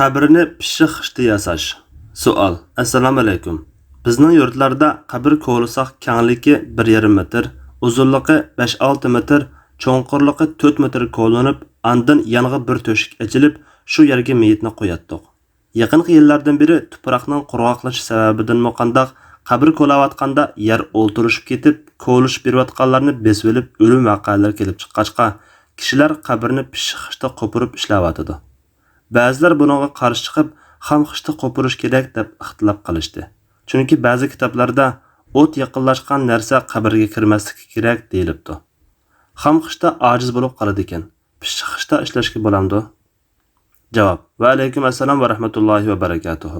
Qabrini pishiq xishti yasash. Savol. Assalomu alaykum. Bizning yurtlarda qabr ko'lisoq kengligi 1,5 metr, uzunligi 5-6 metr, cho'nqurligi 4 metr ko'linib, andin yangi bir to'shik ochilib, shu yerga meyitni qo'yatdik. Yaqinqi yillardan beri tuproqning qurg'oqlashishi sababidan moqandaq qabr ko'layotganda yer o'ltirishib ketib, ko'lish berayotganlarni besib olib, o'lim voqealari kelib chiqqachqa, kishilar qabrni pishiq xishda qo'pirib ishlayotdi. Ba'zilar buningga qarshi chiqib, xam xishda qo'pirish kerak deb ixtilof qilishdi. Chunki ba'zi kitoblarda o't yaqinlashgan narsa qabrga kirmasligi kerak deyilibdi. Xam xishda ojiz bo'lib qoladi ekan. Pishiq xishda ishlashga bo'lamdi? Javob: Va alaykum assalom va rahmatullohi va barakatuh.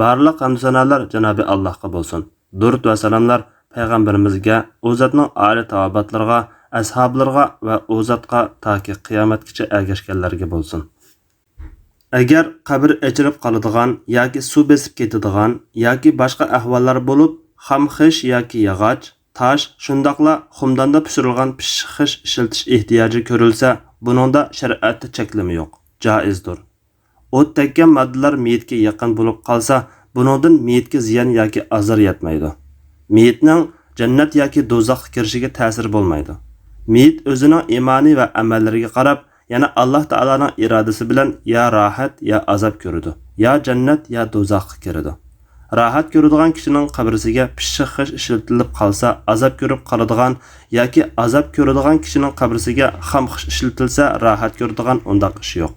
Barliq hamd sanolar Janobi Allohga bo'lsin. Durud va salomlar payg'ambarimizga, u zotning oila tavobatlariga, ashablarga va u zotga toki qiyomatgacha ergashganlarga bo'lsin. Agar qabr ochilib qoladigan yoki suv besib ketadigan yoki boshqa ahvollar bo'lib, xamxish yoki yog'och, tosh, shundoqla xumdonda pishirilgan pishiq xish ishiltish ehtiyoji ko'rilsa, buningda shariatda cheklama yo'q, joizdir. O't tekkan moddalar meyitga yaqin bo'lib qolsa, buningdan meyitga ziyon yoki azor yetmaydi. Meyitning jannat yoki do'zaxga kirishiga ta'sir bo'lmaydi. Meyit o'zining iymoniy va amallariga qarab, yana Alloh taolaning irodasi bilan ya rohat ya azob ko'radi, ya jannat ya do'zaxga kiradi. Rohat ko'radigan kishining qabrisiga pishiq xish ishiltilib qolsa, azob ko'rib qoladigan yoki azob ko'radigan kishining qabrisiga xam xish ishiltilsa, rohat ko'radigan undaq ish yo'q.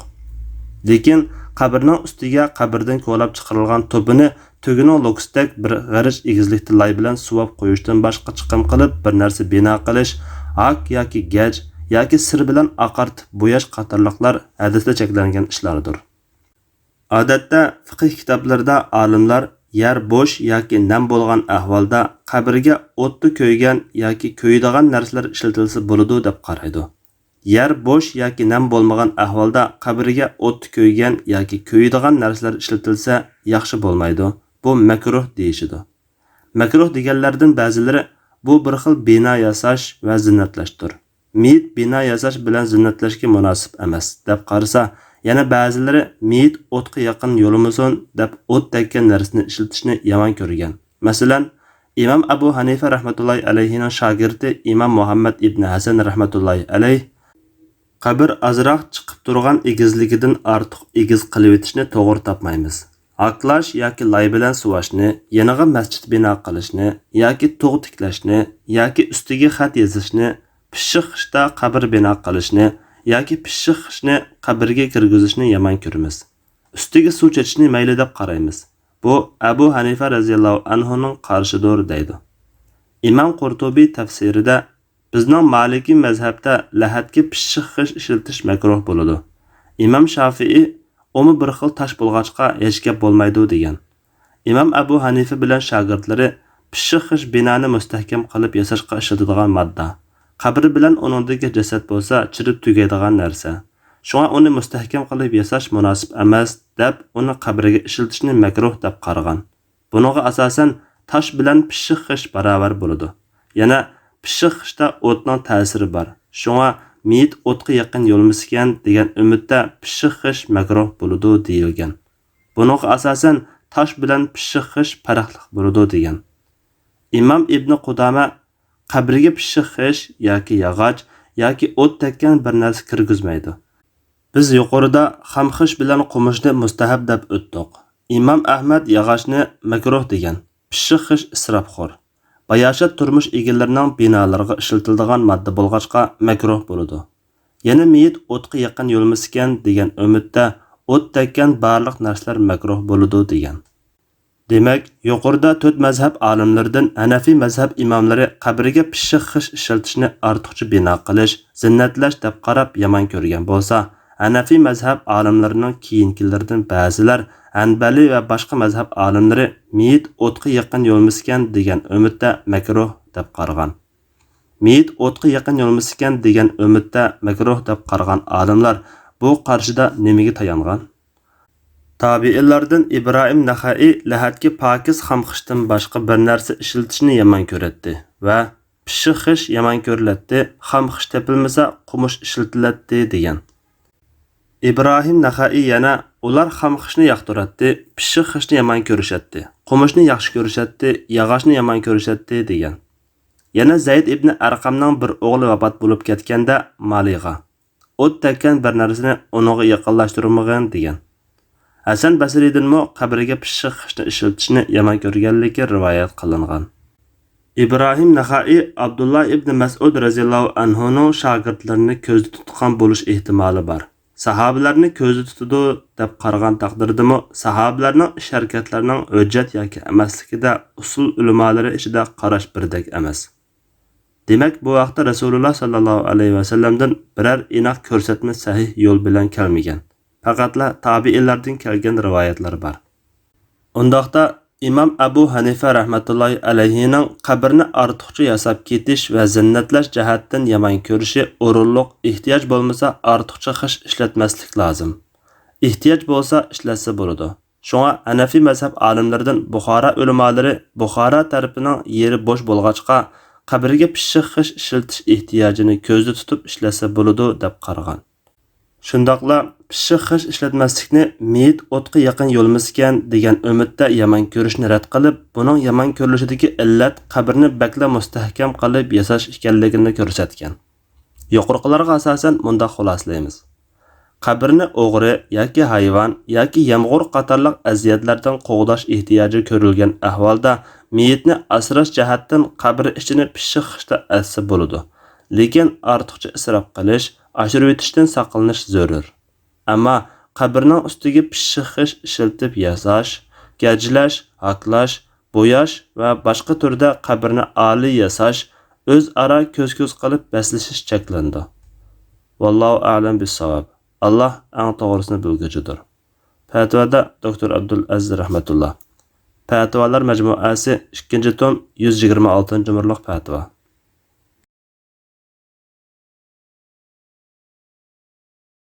Lekin qabrning ustiga qabrdan ko'lab chiqarilgan to'pini tugining lokusdak bir g'arij egizlikli lay bilan suvab qo'yishdan boshqa chiqim qilib bir narsa bino qilish, ak yoki gaj yoki sir bilan oqartib bo'yash qatorliqlar hadisda cheklangan ishlardir. Odatda fiqh kitoblarida olimlar yer bo'sh yoki nam bo'lgan ahvolda qabrga o'tni ko'ygan yoki ko'ydigan narsalar ishlatilsa bo'ladi deb qaraydi. Yer bo'sh yoki nam bo'lmagan ahvolda qabrga o'tni ko'ygan yoki ko'ydigan narsalar ishlatilsa yaxshi bo'lmaydi. Bu makruh deyishidi. Makruh deganlardan ba'zilari bu bir xil bino yasash va zinnatlashdir. Meyit bino yasash bilan zinnatlashga munosib emas deb qarasa, yana ba'zilari meyit o'tga yaqin yo'limisin deb o't tekkan narsani ishlatishni yomon ko'rgan. Masalan, Imom Abu Hanifa rahmatullohi alayhining shogirdi Imom Muhammad ibn Hasan rahmatullohi alayh qabr azroq chiqib turgan egizligidan ortiq egiz qilib etishni to'g'ri topmaymiz. Aqlash yoki lay bilan suvashni, yeniga masjid bino qilishni yoki tog' tiklashni yoki ustiga xat yozishni, pishiq xishda qabr bino qilishni yoki pishiq xishni qabrga kirgizishni yomon ko'ramiz. Ustiga suv chechishni mayli deb qaraymiz. Bu Abu Hanifa radhiyallohu anhuning qarshidir deydi. Imom Qurtubiy tafsirida bizning Maliki mazhabda lahatga pishiq xish ishiltish makruh bo'ladi. Imom Shafi'i umi bir xil tosh bo'lg'achqa hech gap bo'lmaydi degan. Imom Abu Hanifa bilan shogirdlari pishiq xish binoni mustahkam qilib yasashga ishlatadigan modda. Qabr bilan uningdagi jasad bo'lsa, chirib tugaydigan narsa. Shunga uni mustahkam qilib yasash munosib emas deb uni qabrga ishlatishni makruh deb qaragan. Buningga asosan tosh bilan pishiq xish barobar bo'ladi. Yana pishiq xishda o'tning ta'siri bor. Shunga meyit o'tga yaqin yo'lmiskan degan umidda pishiq xish makruh bo'ladi deyilgan. Buningga asosan tosh bilan pishiq xish farqli bo'ladi degan. Imom Ibn Qudama qabrga pishiq xish yoki yog'och yoki o't tekkan bir narsa kirgizmaydi. Biz yuqorida xam xish bilan qumishni mustahab deb o'tdik. Imom Ahmad yog'ochni makruh degan. Pishiq xish isrofxo'r. Bayashat turmush egalarining binolariga ishlatiladigan modda bo'lg'achqa makruh bo'ladi. Yana meyit o'tga yaqin yo'lmiskan degan umidda o't tekkan barliq narsalar makruh bo'ladi degan. Demak, yuqorida 4 mazhab olimlaridan Hanafi mazhab imomlari qabrga pishiq xish ishlatishni ortiqcha bino qilish, zinnatlash deb qarab yomon ko'rgan bo'lsa, Hanafi mazhab olimlarining keyingilardan ba'zilar Hanbali va boshqa mazhab olimlari meyit o'tga yaqin yo'lmiskan degan umidda makruh deb qaragan. Meyit o'tga yaqin yo'lmiskan degan umidda makruh deb qaragan olimlar bu qarshida nimaga tayangan? Tabiinlardan Ibrohim Naxai lahatga pokiz xamxishdan boshqa bir narsa ishlatishni yomon ko'ratdi va pishiq xish yomon ko'riladi, xamxish tepilmasa qumush ishlatiladi degan. İbrahim Naxai yana ular xam xishni yoqtiradi, pishiq xishni yomon ko'rishadi, qumushni yaxshi ko'rishadi, yog'ochni yomon ko'rishadi degan. Yana Zayd ibn Arqamning bir o'g'li vafot bo'lib ketganda Maliga o't tekkan bir narsani uninga yaqinlashtirmagan degan. Hasan Basriydanmi qabriga pishiq xishni ishlatishni yomon ko'rganligi rivoyat qilingan. İbrahim Naxai Abdullah ibn Mas'ud radhiyallohu anhuning shogirdlarini ko'zda tutgan bo'lish ehtimoli bor. Sahabalarni ko'zda tutadi deb qaragan taqdirdami, sahabalarning ish harakatlarining hujjat yoki emasligida usul ulamolari ichida qarash birdek emas. Demak, bu vaqtda Rasululloh sallallohu alayhi va sallamdan biror aniq ko'rsatma sahih yo'l bilan kelmagan. Faqatla tabiinlardan kelgan rivoyatlar bor. Undaqda İmam Abu Hanifa rahmatullohi alayhining qabrni ortiqcha yasab ketish va zinnatlash jihatdan yomon ko'rishi o'rinliq, ehtiyoj bo'lmasa ortiqcha xish ishlatmaslik lozim. Ehtiyoj bo'lsa ishlatsa bo'ladi. Shunga Hanafi mazhab olimlaridan Buxoro ulamolari Buxoro tarafining yeri bo'sh bo'lg'achqa qabriga pishiq xish ishiltish ehtiyojini ko'zda tutib ishlatsa bo'ladi deb qaragan. Shundoqla pishiq xish ishlatmaslikni meyit o'tga yaqin yo'lmaskan degan umidda yomon ko'rishni rad qilib, buning yomon ko'rilishidagi illat qabrni bakla mustahkam qilib yasash ekanligini ko'rsatgan. Yuqoriqilarga asosan mundaq xulosalaymiz. Qabrni o'g'ri yoki hayvon yoki yomg'ir qatorliq aziyatlardan qo'g'dash ehtiyoji ko'rilgan ahvolda meyitni asrash jihatdan qabr ichini pishiq xishda assa bo'ladi. Lekin ortiqcha isrof qilish, oshirib etishdan saqlanish zarur. Ammo qabrning ustiga pishiq xish ishiltib yasash, gajlash, haklash, bo'yash va boshqa turda qabrni oliy yasash o'zaro ko'z-ko'z qilib baslashish cheklandi. Vallohu a'lam bis-savob. Allah eng to'g'risini bilguchidir. Fatvoda Dr. Abdul Aziz rahmatulloh. Fatvolar majmuasi 2-tom 126-numberlik fatvo.